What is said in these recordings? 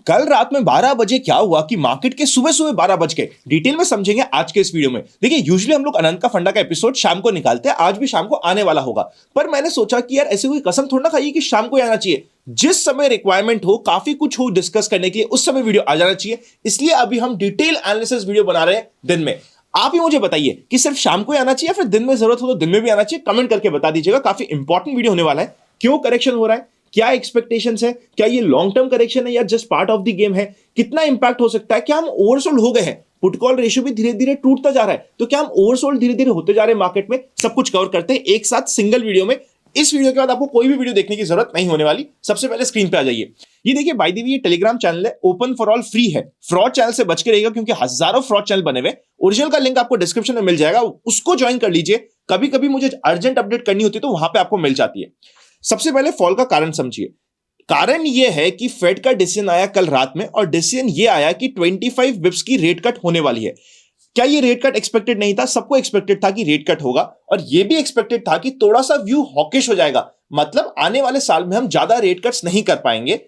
कल रात में 12 बजे क्या हुआ कि मार्केट के सुबह सुबह 12 बज गए, डिटेल में समझेंगे आज के इस वीडियो में। देखिए, यूजुअली हम लोग अनंत का फंडा का एपिसोड शाम को निकालते हैं, आज भी शाम को आने वाला होगा। पर मैंने सोचा कि यार ऐसे कोई कसम थोड़ा ना खाइए कि शाम को आना चाहिए। जिस समय रिक्वायरमेंट हो, काफी कुछ हो डिस्कस करने के लिए, उस समय वीडियो आ जाना चाहिए। इसलिए अभी हम डिटेल एनालिसिस वीडियो बना रहे हैं दिन में। आप ही मुझे बताइए कि सिर्फ शाम को आना चाहिए या फिर दिन में जरूरत हो तो दिन में भी आना चाहिए। कमेंट करके बता दीजिएगा। काफी इंपॉर्टेंट वीडियो होने वाला है। क्यों करेक्शन हो रहा है, क्या एक्सपेक्टेशंस है, क्या ये लॉन्ग टर्म करेक्शन है या just part of the game है, कितना इंपैक्ट हो सकता है, क्या हम ओवरसोल्ड हो गए हैं, पुट कॉल रेशियो भी धीरे धीरे टूटता जा रहा है, तो क्या हम ओवरसोल्ड धीरे धीरे होते जा रहे हैं मार्केट में, सब कुछ कवर करते हैं एक साथ सिंगल वीडियो में। इस वीडियो के बाद आपको कोई भी वीडियो देखने की जरूरत नहीं होने वाली। सबसे पहले स्क्रीन पे आ जाइए। ये देखिए, बाय द वे ये टेलीग्राम चैनल है, ओपन फॉर ऑल, फ्री है। फ्रॉड चैनल से बच के रहिएगा क्योंकि हजारों फ्रॉड चैनल बने हुए। ओरिजिनल का लिंक आपको डिस्क्रिप्शन में मिल जाएगा, उसको ज्वाइन कर लीजिए। कभी कभी मुझे अर्जेंट अपडेट करनी होती है तो वहां पे आपको मिल जाती है। सबसे पहले फॉल का कारण समझिए। कारण यह है कि फेड का डिसीजन आया कल रात में और डिसीजन यह आया कि 25 बिप्स की रेट कट होने वाली है। क्या ये रेट कट एक्सपेक्टेड नहीं था? सबको एक्सपेक्टेड था कि रेट कट होगा और यह भी एक्सपेक्टेड था कि थोड़ा सा व्यू हॉकिश हो जाएगा, मतलब आने वाले साल में हम ज्यादा रेट कट्स नहीं कर पाएंगे।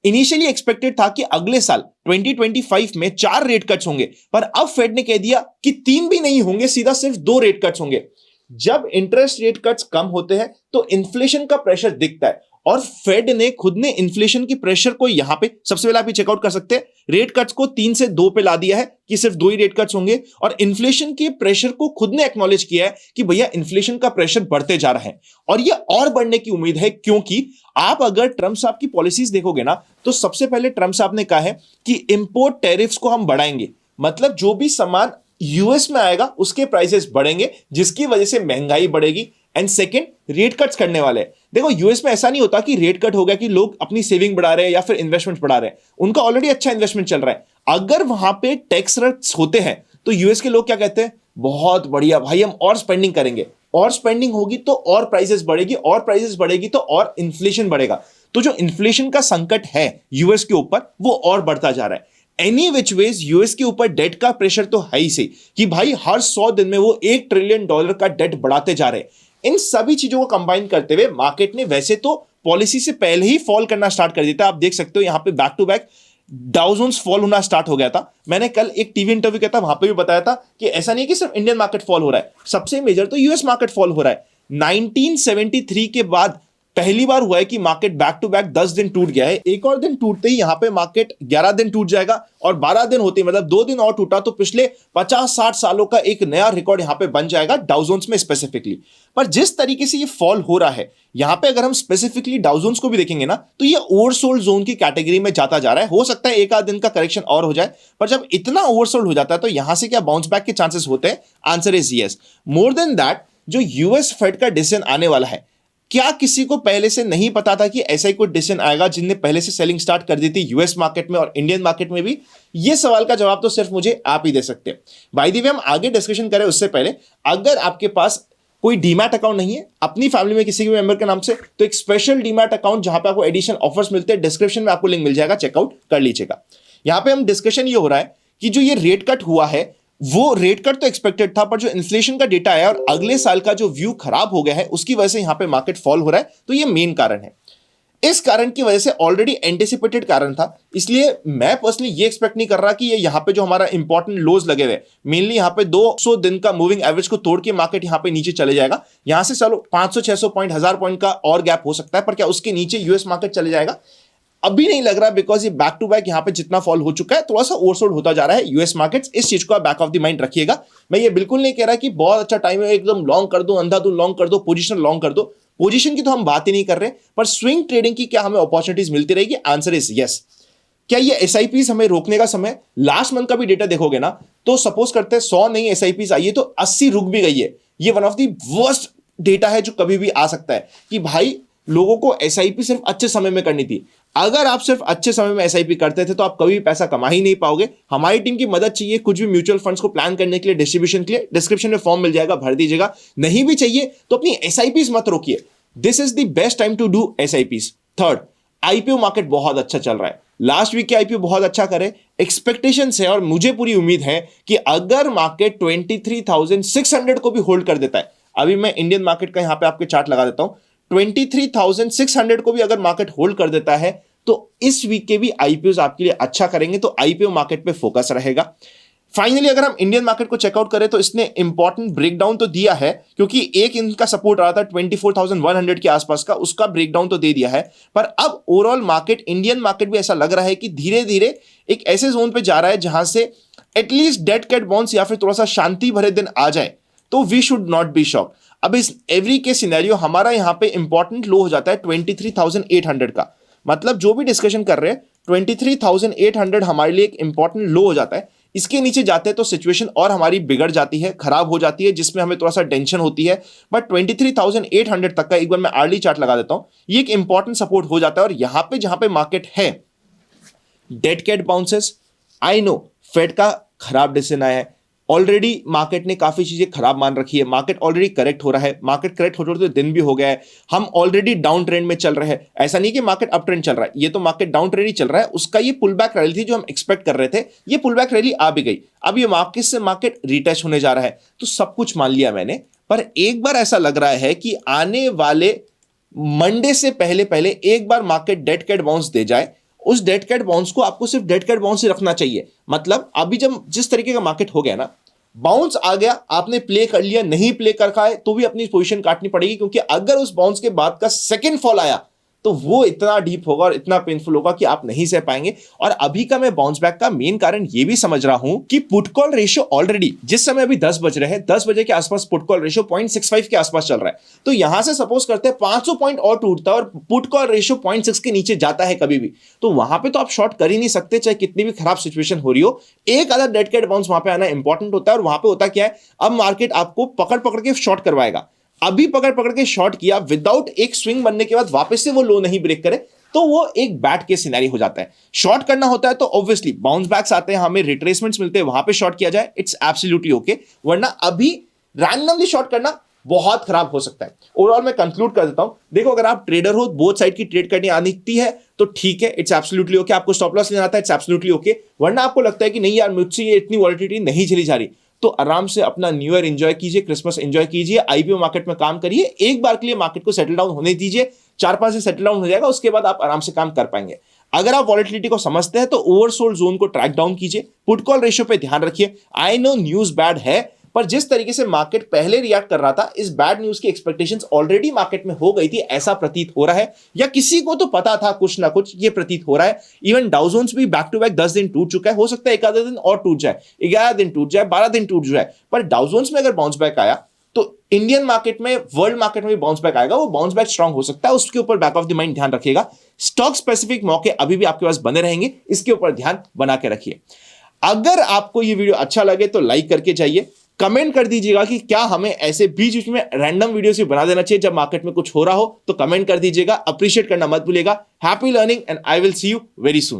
इनिशियली एक्सपेक्टेड था कि अगले साल 2025 में 4 रेट कट्स होंगे, पर अब फेड ने कह दिया कि 3 भी नहीं होंगे, सीधा सिर्फ 2 रेट कट्स होंगे। जब इंटरेस्ट रेट कट्स कम होते हैं तो इन्फ्लेशन का प्रेशर दिखता है और फेड ने खुद ने इन्फ्लेशन की प्रेशर को यहां पे सबसे पहले आप ये चेकआउट कर सकते हैं, रेट कट्स को 3 से 2 पे ला दिया है कि सिर्फ 2 ही रेट कट्स होंगे और इन्फ्लेशन के प्रेशर को खुद ने एक्नॉलेज किया है कि भैया इन्फ्लेशन का प्रेशर बढ़ते जा रहा है और ये और बढ़ने की उम्मीद है। क्योंकि आप अगर ट्रम्प साहब की पॉलिसीज देखोगे ना, तो सबसे पहले ट्रम्प साहब ने कहा है कि इंपोर्ट टैरिफ्स को हम बढ़ाएंगे, मतलब जो भी सामान यूएस में आएगा उसके प्राइसेस बढ़ेंगे, जिसकी वजह से महंगाई बढ़ेगी। एंड सेकंड, रेट कट्स करने वाले हैं। देखो, यूएस में ऐसा नहीं होता कि रेट कट हो गया कि लोग अपनी सेविंग बढ़ा रहे हैं या फिर इन्वेस्टमेंट बढ़ा रहे हैं, उनका ऑलरेडी अच्छा इन्वेस्टमेंट चल रहा है। अगर वहां पे टैक्स रेट्स होते हैं तो यूएस के लोग क्या कहते हैं, बहुत बढ़िया भाई, हम और स्पेंडिंग करेंगे, और स्पेंडिंग होगी तो और प्राइसेस बढ़ेगी, और प्राइसेस बढ़ेगी तो और इन्फ्लेशन बढ़ेगा। तो जो इन्फ्लेशन का संकट है यूएस के ऊपर वो और बढ़ता जा रहा है। एनी विच वेज यूएस के ऊपर डेट का प्रेशर तो है ही सही कि भाई हर 100 दिन में वो $1 ट्रिलियन का डेट बढ़ाते जा रहे हैं। इन सभी चीजों को कंबाइन करते हुए मार्केट ने वैसे तो पॉलिसी से पहले ही फॉल करना स्टार्ट कर दिया था। आप देख सकते हो यहां पे back to back Dow Jones fall होना स्टार्ट हो गया था। मैंने कल एक टीवी इंटरव्यू किया था, वहां पे भी बताया था कि ऐसा नहीं है कि सिर्फ इंडियन मार्केट फॉल हो रहा है, सबसे मेजर तो यूएस मार्केट फॉल हो रहा है। 1973 के बाद पहली बार हुआ है कि मार्केट बैक टू बैक 10 दिन टूट गया है। एक और दिन टूटते ही यहां पे मार्केट 11 दिन टूट जाएगा और 12 दिन होते ही, मतलब 2 दिन और टूटा तो पिछले 50-60 सालों का एक नया रिकॉर्ड यहां पे बन जाएगा डाउ जोन्स में स्पेसिफिकली। पर जिस तरीके से ये फॉल हो रहा है यहां पे, अगर हम स्पेसिफिकली डाउ जोन्स को भी देखेंगे ना, तो ये ओवरसोल्ड जोन की कैटेगरी में जाता जा रहा है। हो सकता है एक आध दिन का करेक्शन और हो जाए, पर जब इतना ओवरसोल्ड हो जाता है तो यहां से क्या बाउंस बैक के चांसेस होते हैं? Answer is yes. More than that, जो यूएस फेड का डिसीजन आने वाला है, क्या किसी को पहले से नहीं पता था कि ऐसा ही कोई डिसीजन आएगा जिनने पहले से सेलिंग स्टार्ट कर दी थी यूएस मार्केट में और इंडियन मार्केट में भी? ये सवाल का जवाब तो सिर्फ मुझे आप ही दे सकते हैं। बाय द वे, हम आगे डिस्कशन करें उससे पहले, अगर आपके पास कोई डीमैट अकाउंट नहीं है अपनी फैमिली में किसी भी मेंबर के नाम से, तो एक स्पेशल डीमैट अकाउंट जहां पे आपको एडिशनल ऑफर्स मिलते हैं, डिस्क्रिप्शन में आपको लिंक मिल जाएगा, चेकआउट कर लीजिएगा। यहां पे हम डिस्कशन ये हो रहा है कि जो ये रेट कट हुआ है, वो रेट कट तो एक्सपेक्टेड था, पर जो इन्फ्लेशन का डेटा आया और अगले साल का जो व्यू खराब हो गया है उसकी वजह से यहां पे मार्केट फॉल हो रहा है। तो ये मेन कारण है। इस कारण की वजह से ऑलरेडी एंटिसिपेटेड कारण था, इसलिए मैं पर्सनली ये एक्सपेक्ट नहीं कर रहा कि ये यहां पे जो हमारा इंपॉर्टेंट लोज लगे हुए, मेनली यहां पे 200 दिन का मूविंग एवरेज को तोड़ के मार्केट यहां पे नीचे चले जाएगा। यहां से चलो 500-600 पॉइंट, 1000 पॉइंट का और गैप हो सकता है, पर क्या उसके नीचे यूएस मार्केट चले जाएगा? अभी नहीं लग रहा, बिकॉज ये बैक टू बैक यहां पे जितना फॉल हो चुका है, थोड़ा सा ओवरसोल्ड होता जा रहा है यूएस मार्केट्स। इस चीज को आप बैक ऑफ द माइंड रखिएगा। मैं ये बिल्कुल नहीं कह रहा कि बहुत अच्छा टाइम है एकदम लॉन्ग कर दो, अंधाधुन लॉन्ग कर दो, पोजीशन लॉन्ग कर दो। पोजीशन की तो हम बात ही नहीं कर रहे, पर स्विंग ट्रेडिंग की क्या हमें अपॉर्चुनिटीज मिलती रहेगी? Answer is yes. क्या ये एसआईपीज हमें रोकने का समय? लास्ट मंथ का भी डेटा देखोगे ना, तो सपोज करते हैं 100 नई एसआईपीज आई है तो 80 रुक भी गई है। ये one of the worst data है जो कभी भी आ सकता है कि भाई लोगों को एसआईपी सिर्फ अच्छे समय में करनी थी। अगर आप सिर्फ अच्छे समय में एसआईपी करते थे तो आप कभी भी पैसा कमा ही नहीं पाओगे। हमारी टीम की मदद चाहिए कुछ भी म्यूचुअल फंड्स को प्लान करने के लिए, डिस्ट्रीब्यूशन के लिए, डिस्क्रिप्शन में फॉर्म मिल जाएगा, भर दीजिएगा। नहीं भी चाहिए तो अपनी एसआईपीज मत रोकिए। This is the best time to do SIPs. Third, IPO market बहुत अच्छा चल रहा है। लास्ट वीक के आईपीओ बहुत अच्छा करे, एक्सपेक्टेशंस है और मुझे पूरी उम्मीद है कि अगर मार्केट 23,600 को भी होल्ड कर देता है, अभी मैं इंडियन मार्केट का यहां पे आपके चार्ट लगा देता हूं, 23,600 को भी अगर मार्केट होल्ड कर देता है तो इस वीक के भी आईपीओ आपके लिए अच्छा करेंगे, तो आईपीओ मार्केट पे फोकस रहेगा। फाइनली अगर हम इंडियन मार्केट को चेकआउट करें तो इसने इंपॉर्टेंट ब्रेकडाउन तो दिया है, क्योंकि एक इनका सपोर्ट रहा था 24,100 के आसपास का, उसका ब्रेकडाउन तो दे दिया है। पर अब ओवरऑल मार्केट, इंडियन मार्केट भी ऐसा लग रहा है कि धीरे धीरे एक ऐसे जोन पे जा रहा है जहां से एटलीस्ट डेड कैट बाउंस या फिर थोड़ा सा शांति भरे दिन आ जाए तो we should not be shock. अब इस एवरी के सिनेरियो हमारा यहां पे इंपॉर्टेंट लो हो जाता है 23,800 का। मतलब जो भी डिस्कशन कर रहे हैं 23,800 हमारे लिए एक इंपॉर्टेंट लो हो जाता है। इसके नीचे जाते हैं तो सिचुएशन और हमारी बिगड़ जाती है, खराब हो जाती है, जिसमें हमें थोड़ा सा टेंशन होती है। बट 23,800 तक का एक बार मैं अर्ली चार्ट लगा देता हूं, ये एक इंपॉर्टेंट सपोर्ट हो जाता है। और यहां पे जहां पे मार्केट है dead cat bounces, I know Fed का खराब डिसीजन आया है, ऑलरेडी मार्केट ने काफी चीजें खराब मान रखी है, मार्केट ऑलरेडी करेक्ट हो रहा है, मार्केट करेक्ट होते होते दिन भी हो गया है, हम ऑलरेडी डाउन ट्रेंड में चल रहे हैं। ऐसा नहीं कि मार्केट अप ट्रेंड चल रहा है, ये तो मार्केट डाउन ट्रेंड ही चल रहा है। उसका ये पुल बैक रैली थी जो हम एक्सपेक्ट कर रहे थे, ये पुल बैक रैली आ भी गई। अब ये मार्केट से मार्केट रिटच होने जा रहा है, तो सब कुछ मान लिया मैंने। पर एक बार ऐसा लग रहा है कि आने वाले मंडे से पहले पहले एक बार मार्केट डेड कैट बाउंस दे जाए। उस डेड कैट बाउंस को आपको सिर्फ डेड कैट बाउंस ही रखना चाहिए। मतलब अभी जब जिस तरीके का मार्केट हो गया ना, बाउंस आ गया, आपने प्ले कर लिया, नहीं प्ले कर रखा है तो भी अपनी पोजीशन काटनी पड़ेगी, क्योंकि अगर उस बाउंस के बाद का सेकंड फॉल आया तो वो इतना डीप होगा और इतना पेनफुल होगा कि आप नहीं सह पाएंगे। और अभी का मैं बाउंस बैक का मेन कारण ये भी समझ रहा हूं कि पुट कॉल रेशियो ऑलरेडी जिस समय अभी 10 बज रहे हैं, 10 बजे के आसपास पुट कॉल रेशियो 0.65 के आसपास चल रहा है। तो यहां से सपोज करते हैं 500 पॉइंट और टूटता है और पुट कॉल रेशियो 0.6 के नीचे जाता है कभी भी, तो वहां पे तो आप शॉर्ट कर ही नहीं सकते, चाहे कितनी भी खराब सिचुएशन हो रही हो। एक आधा डेड कैट बाउंस वहां पे आना इंपॉर्टेंट होता है। और वहां पे होता क्या है, अब मार्केट आपको पकड़ पकड़ के शॉर्ट करवाएगा। अभी पकड़ पकड़ के शॉर्ट किया, विदाउट एक स्विंग बनने के बाद वापस से वो लो नहीं ब्रेक करे, तो वो एक बैड केस सिनेरियो हो जाता है। शॉर्ट करना होता है तो ऑब्वियसली बाउंस बैक्स आते हैं, हमें रिट्रेसमेंट्स मिलते हैं, वहां पे शॉर्ट किया जाए, इट्स एब्सोल्युटली ओके। वरना अभी रैंडमली शॉर्ट करना बहुत खराब हो सकता है। ओवरऑल मैं कंक्लूड कर देता हूं, देखो अगर आप ट्रेडर हो, बोथ साइड की ट्रेड करनी आती है तो ठीक है, इट्स एब्सोल्युटली ओके। आपको स्टॉप लॉस लेना आता है, इट्स एब्सोल्युटली ओके। वरना आपको लगता है कि नहीं यार मुझसे ये इतनी वॉलिटिलिटी नहीं झेली जा रही, तो आराम से अपना न्यू ईयर एंजॉय कीजिए, क्रिसमस एंजॉय कीजिए, आईपीओ मार्केट में काम करिए, एक बार के लिए मार्केट को सेटल डाउन होने दीजिए, 4-5 से सेटल डाउन हो जाएगा, उसके बाद आप आराम से काम कर पाएंगे। अगर आप वॉलिटिलिटी को समझते हैं तो ओवरसोल्ड जोन को ट्रैक डाउन कीजिए, पुट कॉल रेशियो पे ध्यान रखिए। आई नो न्यूज बैड है, पर जिस तरीके से मार्केट पहले रिएक्ट कर रहा था, इस बैड न्यूज की एक्सपेक्टेशंस ऑलरेडी मार्केट में हो गई थी, ऐसा प्रतीत हो रहा है, या किसी को तो पता था कुछ ना कुछ, ये प्रतीत हो रहा है। इवन डाउ जोन्स भी बैक टू बैक 10 दिन टूट चुका है, हो सकता है एक आधा दिन और टूट जाए, 11 दिन टूट जाए, 12 दिन टूट जाए। पर डाउ जोन्स में अगर बाउंस बैक आया तो इंडियन मार्केट में, वर्ल्ड मार्केट में भी बाउंस बैक आएगा। वो बाउंस बैक स्ट्रांग हो सकता है, उसके ऊपर बैक ऑफ द माइंड ध्यान रखिएगा। स्टॉक स्पेसिफिक मौके अभी भी आपके पास बने रहेंगे, इसके ऊपर ध्यान बना के रखिए। अगर आपको ये वीडियो अच्छा लगे तो लाइक करके जाइए, कमेंट कर दीजिएगा कि क्या हमें ऐसे बीच बीच में रैंडम वीडियोस भी बना देना चाहिए जब मार्केट में कुछ हो रहा हो, तो कमेंट कर दीजिएगा। अप्रिशिएट करना मत भूलिएगा। Happy learning and I will see you very soon.